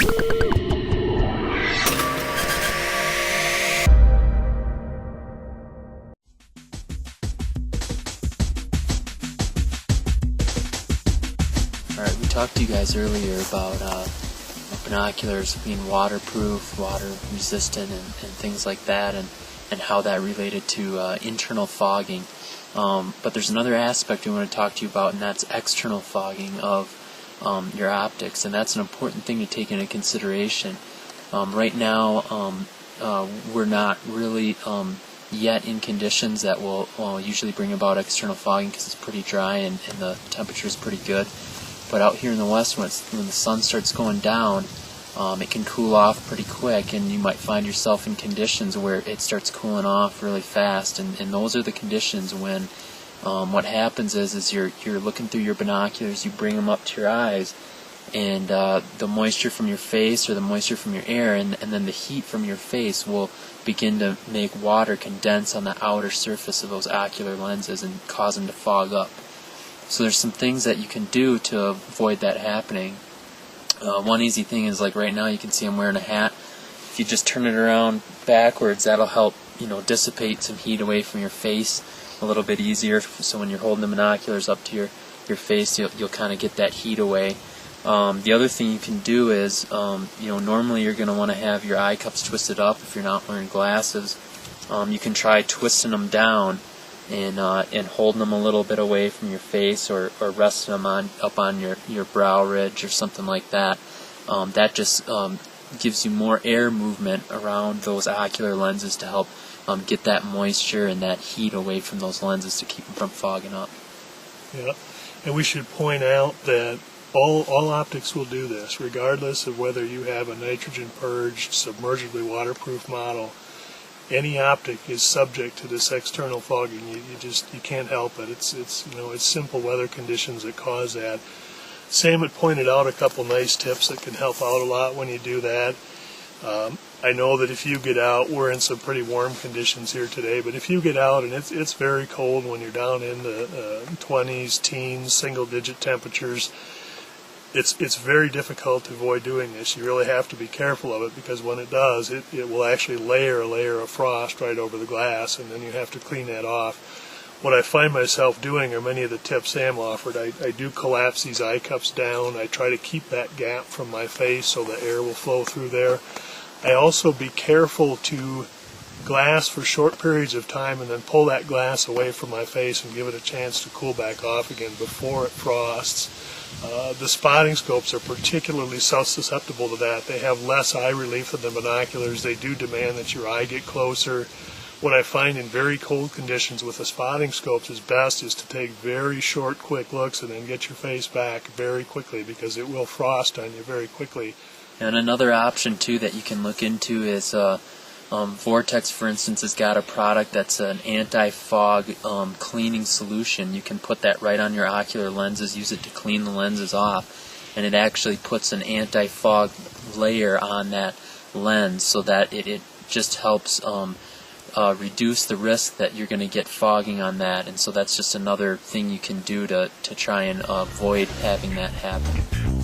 Alright, we talked to you guys earlier about binoculars being waterproof, water resistant, and things like that, and how that related to internal fogging. But there's another aspect we want to talk to you about, and that's external fogging of your optics, and that's an important thing to take into consideration. Right now, we're not really yet in conditions that will usually bring about external fogging because it's pretty dry and the temperature is pretty good. But out here in the west, when the sun starts going down, it can cool off pretty quick, and you might find yourself in conditions where it starts cooling off really fast. And those are the conditions when what happens is you're looking through your binoculars, you bring them up to your eyes, and the moisture from your face or the moisture from your air and then the heat from your face will begin to make water condense on the outer surface of those ocular lenses and cause them to fog up. So there's some things that you can do to avoid that happening. One easy thing is, like right now you can see I'm wearing a hat. If you just turn it around backwards, that'll help dissipate some heat away from your face a little bit easier. So when you're holding the binoculars up to your face, you'll kind of get that heat away. The other thing you can do is, normally you're going to want to have your eye cups twisted up if you're not wearing glasses. You can try twisting them down and holding them a little bit away from your face, or resting them up on your brow ridge or something like that. That just gives you more air movement around those ocular lenses to help get that moisture and that heat away from those lenses to keep them from fogging up. Yeah, and we should point out that all optics will do this, regardless of whether you have a nitrogen purged, submergibly waterproof model. Any optic is subject to this external fogging. You can't help it. It's simple weather conditions that cause that. Sam had pointed out a couple nice tips that can help out a lot when you do that. I know that if you get out, we're in some pretty warm conditions here today, but if you get out and it's very cold when you're down in the 20s, teens, single-digit temperatures, it's very difficult to avoid doing this. You really have to be careful of it, because when it does, it will actually layer a layer of frost right over the glass, and then you have to clean that off. What I find myself doing are many of the tips Sam offered. I do collapse these eye cups down. I try to keep that gap from my face so the air will flow through there. I also be careful to glass for short periods of time and then pull that glass away from my face and give it a chance to cool back off again before it frosts. The spotting scopes are particularly susceptible to that. They have less eye relief than the binoculars. They do demand that your eye get closer. What I find in very cold conditions with the spotting scopes is best is to take very short, quick looks and then get your face back very quickly, because it will frost on you very quickly. And another option too that you can look into is Vortex, for instance, has got a product that's an anti-fog cleaning solution. You can put that right on your ocular lenses, use it to clean the lenses off, and it actually puts an anti-fog layer on that lens so that it just helps reduce the risk that you're going to get fogging on that. And so that's just another thing you can do to try and avoid having that happen.